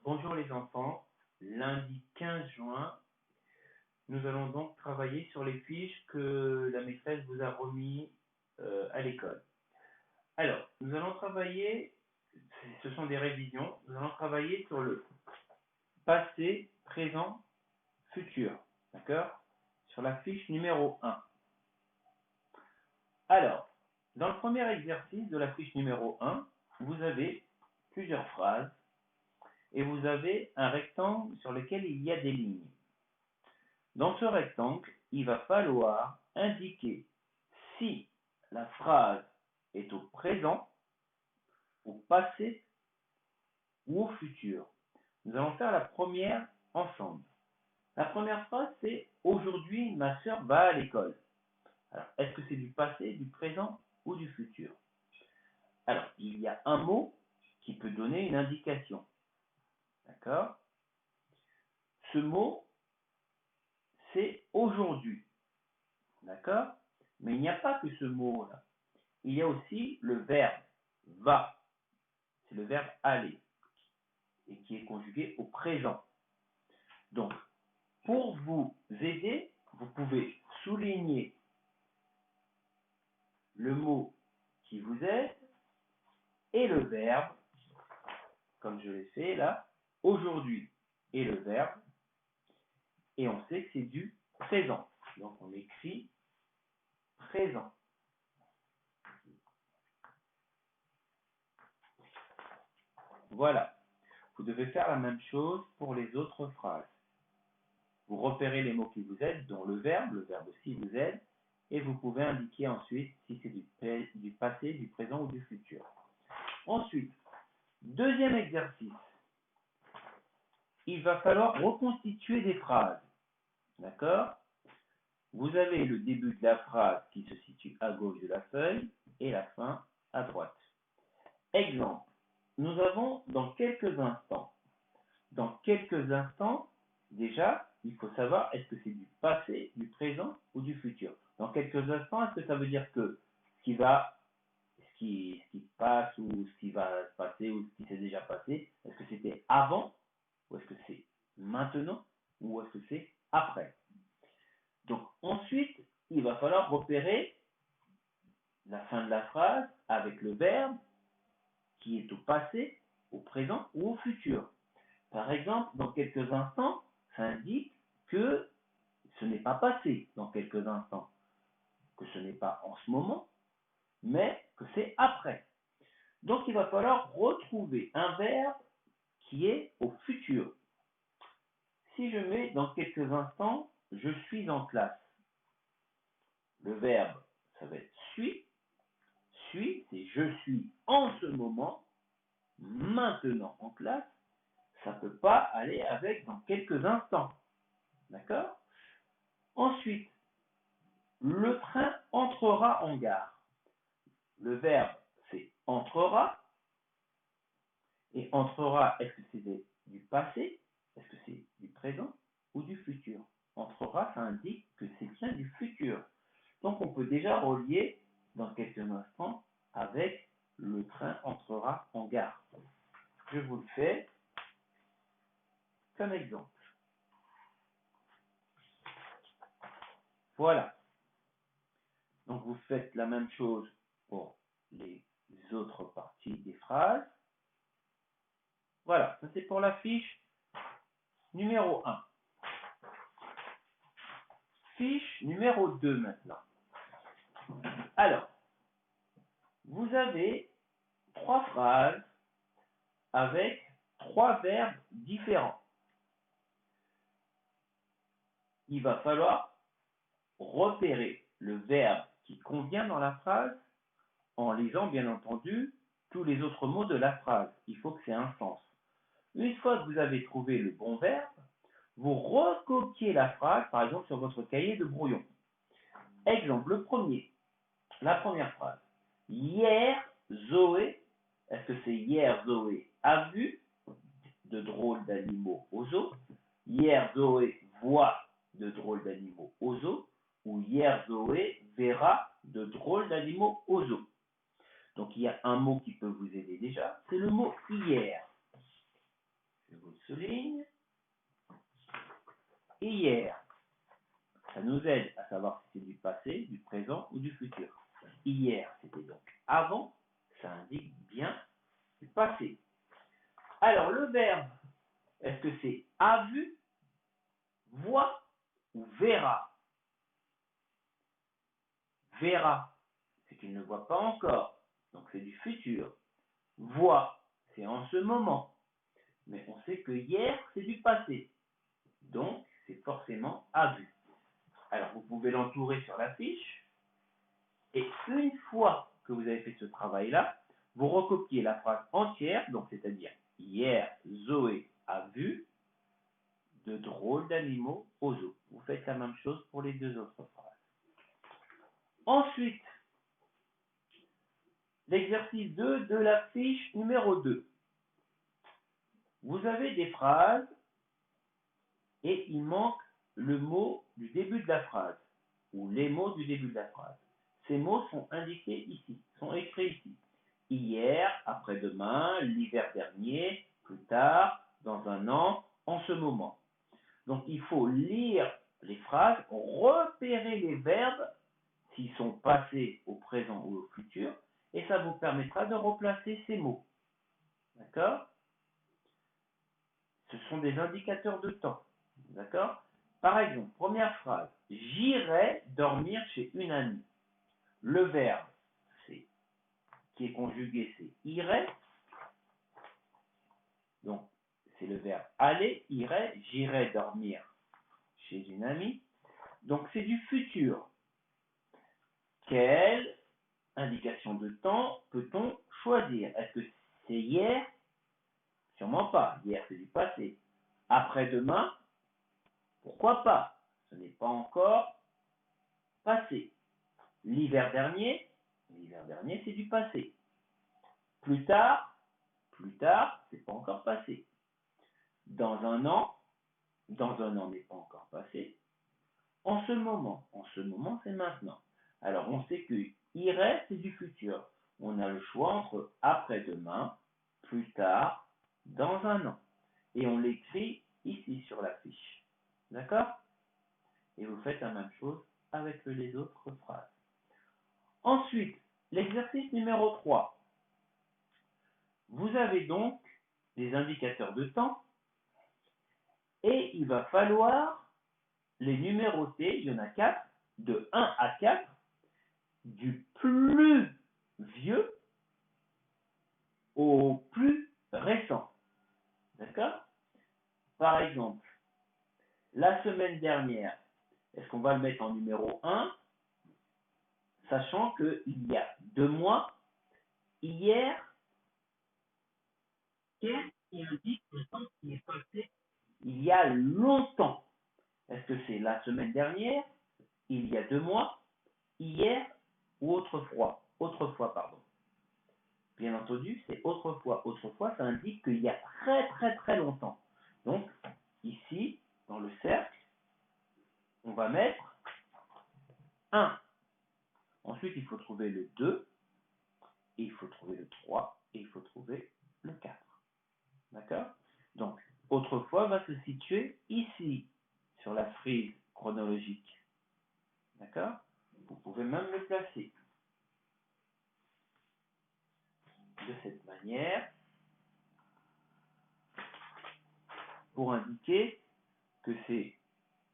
Bonjour les enfants, lundi 15 juin, nous allons donc travailler sur les fiches que la maîtresse vous a remis à l'école. Alors, nous allons travailler, ce sont des révisions, nous allons travailler sur le passé, présent, futur, d'accord? Sur la fiche numéro 1. Alors, dans le premier exercice de la fiche numéro 1, vous avez plusieurs phrases et vous avez un rectangle sur lequel il y a des lignes. Dans ce rectangle, il va falloir indiquer si la phrase est au présent, au passé ou au futur. Nous allons faire la première ensemble. La première phrase, c'est « Aujourd'hui, ma sœur va à l'école ». Alors, est-ce que c'est du passé, du présent ou du futur? Alors, il y a un mot qui peut donner une indication. D'accord? Ce mot, c'est aujourd'hui. D'accord? Mais il n'y a pas que ce mot-là. Il y a aussi le verbe va. C'est le verbe aller et qui est conjugué au présent. Donc, pour vous aider, vous pouvez souligner le mot qui vous aide et le verbe, comme je l'ai fait là, aujourd'hui, et le verbe, et on sait que c'est du présent. Donc, on écrit présent. Voilà. Vous devez faire la même chose pour les autres phrases. Vous repérez les mots qui vous aident, dont le verbe aussi vous aide, et vous pouvez indiquer ensuite si c'est du passé, du présent ou du futur. Ensuite, deuxième exercice. Il va falloir reconstituer des phrases. D'accord? Vous avez le début de la phrase qui se situe à gauche de la feuille et la fin à droite. Exemple. Nous avons dans quelques instants. Dans quelques instants, déjà, il faut savoir est-ce que c'est du passé, du présent ou du futur. Dans quelques instants, est-ce que ça veut dire que ce qui passe ou ce qui va se passer ou ce qui s'est déjà passé, est-ce que c'était avant ou est-ce que c'est maintenant ou est-ce que c'est après? Donc ensuite, il va falloir repérer la fin de la phrase avec le verbe qui est au passé, au présent ou au futur. Par exemple, dans quelques instants, ça indique que ce n'est pas passé dans quelques instants, que ce n'est pas en ce moment, mais que c'est après. Donc, il va falloir retrouver un verbe qui est au futur. Si je mets dans quelques instants, je suis en classe. Le verbe, ça va être suis. Suis, c'est je suis en ce moment, maintenant en classe. Ça ne peut pas aller avec dans quelques instants. D'accord? Ensuite, le train entrera en gare. Le verbe, c'est entrera. Et entrera, est-ce que c'est du passé? Est-ce que c'est du présent ou du futur? Entrera, ça indique que c'est bien du futur. Donc, on peut déjà relier dans quelques instants avec le train entrera en gare. Je vous le fais comme exemple. Voilà. Donc, vous faites la même chose pour les autres parties des phrases. Voilà, ça c'est pour la fiche numéro 1. Fiche numéro 2 maintenant. Alors, vous avez 3 phrases avec 3 verbes différents. Il va falloir repérer le verbe qui convient dans la phrase en lisant bien entendu tous les autres mots de la phrase. Il faut que c'est un sens. Une fois que vous avez trouvé le bon verbe, vous recopiez la phrase, par exemple, sur votre cahier de brouillon. Exemple, la première phrase. Hier, Zoé, est-ce que c'est hier, Zoé a vu de drôles d'animaux au zoo? Hier, Zoé voit de drôles d'animaux au zoo? Ou hier, Zoé verra de drôles d'animaux au zoo? Donc, il y a un mot qui peut vous aider déjà, c'est le mot hier. Je vous le souligne. Hier. Ça nous aide à savoir si c'est du passé, du présent ou du futur. Hier, c'était donc avant. Ça indique bien du passé. Alors, le verbe, est-ce que c'est a vu, voit ou verra? Verra, c'est qu'il ne voit pas encore. Donc, c'est du futur. Voit, c'est en ce moment. Mais on sait que hier, c'est du passé. Donc, c'est forcément a vu. Alors, vous pouvez l'entourer sur la fiche. Et une fois que vous avez fait ce travail-là, vous recopiez la phrase entière, donc c'est-à-dire hier, Zoé a vu de drôles d'animaux au zoo. Vous faites la même chose pour les deux autres phrases. Ensuite, l'exercice 2 de la fiche numéro 2. Vous avez des phrases et il manque le mot du début de la phrase ou les mots du début de la phrase. Ces mots sont indiqués ici, sont écrits ici. Hier, après-demain, l'hiver dernier, plus tard, dans un an, en ce moment. Donc il faut lire les phrases, repérer les verbes, s'ils sont passés au présent ou au futur, et ça vous permettra de replacer ces mots. D'accord? Ce sont des indicateurs de temps. D'accord? Par exemple, première phrase, j'irai dormir chez une amie. Le verbe, qui est conjugué, c'est irait. Donc, c'est le verbe aller, irait, j'irai dormir chez une amie. Donc, c'est du futur. Quelle indication de temps peut-on choisir? Est-ce que c'est hier? Sûrement pas. Hier, c'est du passé. Après-demain? Pourquoi pas? Ce n'est pas encore passé. L'hiver dernier? L'hiver dernier, c'est du passé. Plus tard, c'est pas encore passé. Dans un an n'est pas encore passé. En ce moment c'est maintenant. Alors on sait que irait, c'est du futur. On a le choix entre après-demain, plus tard, dans un an. Et on l'écrit ici sur la fiche. D'accord? Et vous faites la même chose avec les autres phrases. Ensuite, l'exercice numéro 3. Vous avez donc des indicateurs de temps et il va falloir les numéroter, il y en a 4, de 1 à 4, du plus vieux au plus récent. D'accord? Par exemple, la semaine dernière, est-ce qu'on va le mettre en numéro 1, sachant qu'il y a 2 mois, hier, qu'est-ce qui indique le temps qui est passé il y a longtemps? Est-ce que c'est la semaine dernière, il y a 2 mois, hier ou autrefois? Bien entendu, c'est autrefois. Autrefois, ça indique qu'il y a très très très longtemps. Donc, ici, dans le cercle, on va mettre 1. Ensuite, il faut trouver le 2, et il faut trouver le 3, et il faut trouver le 4. D'accord? Donc, autrefois va se situer ici, sur la frise chronologique. D'accord? Vous pouvez même le placer de cette manière pour indiquer que c'est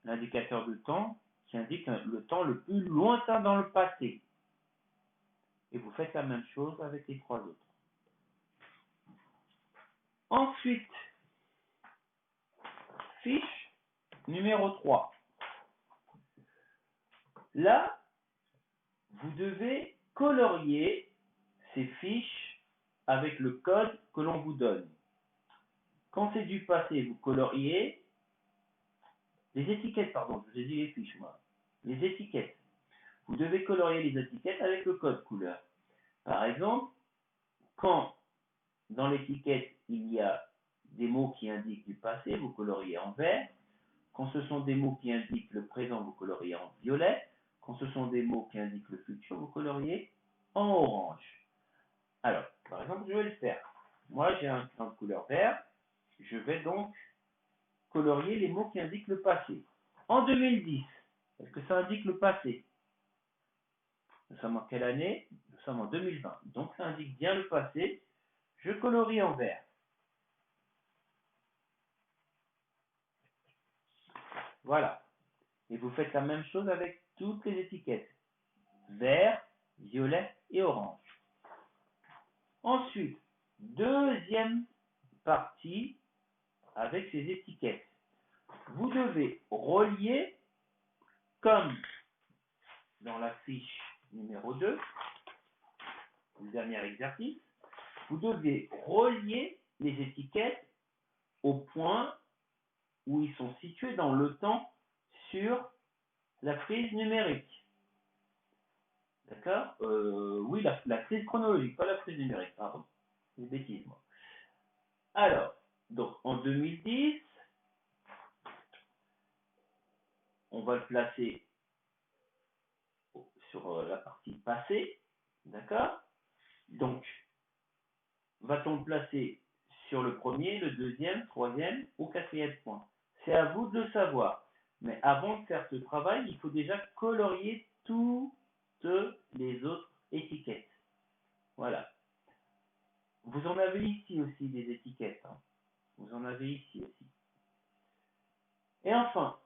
l'indicateur de temps qui indique le temps le plus lointain dans le passé. Et vous faites la même chose avec les 3 autres. Ensuite, fiche numéro 3. Là, vous devez colorier ces fiches avec le code que l'on vous donne. Quand c'est du passé, vous coloriez les étiquettes, pardon, je vous ai dit les fiches, moi. Les étiquettes. Vous devez colorier les étiquettes avec le code couleur. Par exemple, quand dans l'étiquette il y a des mots qui indiquent du passé, vous coloriez en vert. Quand ce sont des mots qui indiquent le présent, vous coloriez en violet. Quand ce sont des mots qui indiquent le futur, vous coloriez en orange. Alors, par exemple, je vais le faire. Moi, j'ai un crayon de couleur vert. je vais donc colorier les mots qui indiquent le passé. En 2010, est-ce que ça indique le passé? Nous sommes en quelle année? Nous sommes en 2020. Donc ça indique bien le passé. Je colorie en vert. Voilà. Et vous faites la même chose avec toutes les étiquettes. Vert, violet et orange. Ensuite, deuxième partie avec ces étiquettes. Vous devez relier, comme dans la fiche numéro 2, le dernier exercice, vous devez relier les étiquettes au point où ils sont situés dans le temps sur la frise numérique. D'accord? Oui, la frise chronologique, pas la frise numérique, pardon. C'est une bêtise, moi. Alors, donc en 2010, on va le placer sur la partie passée. D'accord? Donc, va-t-on le placer sur le premier, le deuxième, troisième ou quatrième point? C'est à vous de le savoir. Mais avant de faire ce travail, il faut déjà colorier toutes les autres étiquettes. Voilà. Vous en avez ici aussi des étiquettes. Hein. Vous en avez ici aussi. Et enfin,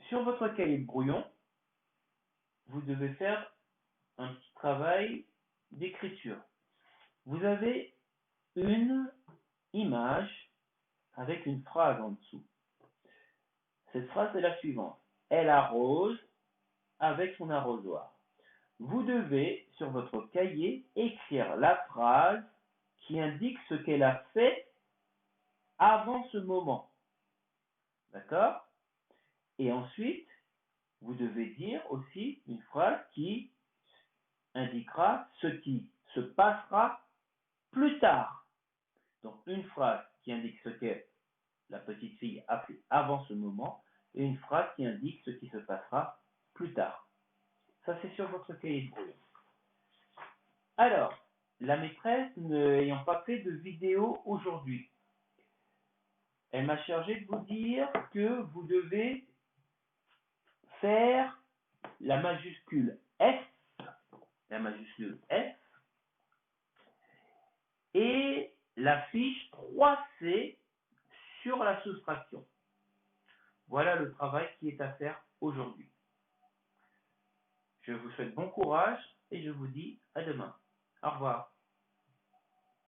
sur votre cahier de brouillon, vous devez faire un petit travail d'écriture. Vous avez une image avec une phrase en dessous. Cette phrase est la suivante. Elle arrose avec son arrosoir. Vous devez, sur votre cahier, écrire la phrase qui indique ce qu'elle a fait avant ce moment. D'accord? Et ensuite, vous devez dire aussi une phrase qui indiquera ce qui se passera plus tard. Donc, une phrase qui indique ce que la petite fille a fait avant ce moment et une phrase qui indique ce qui se passera plus tard. Ça, c'est sur votre cahier de brouillon. Alors, la maîtresse n'ayant pas fait de vidéo aujourd'hui, elle m'a chargé de vous dire que vous devez faire la majuscule F et la fiche 3C sur la soustraction. Voilà le travail qui est à faire aujourd'hui. Je vous souhaite bon courage et je vous dis à demain. Au revoir.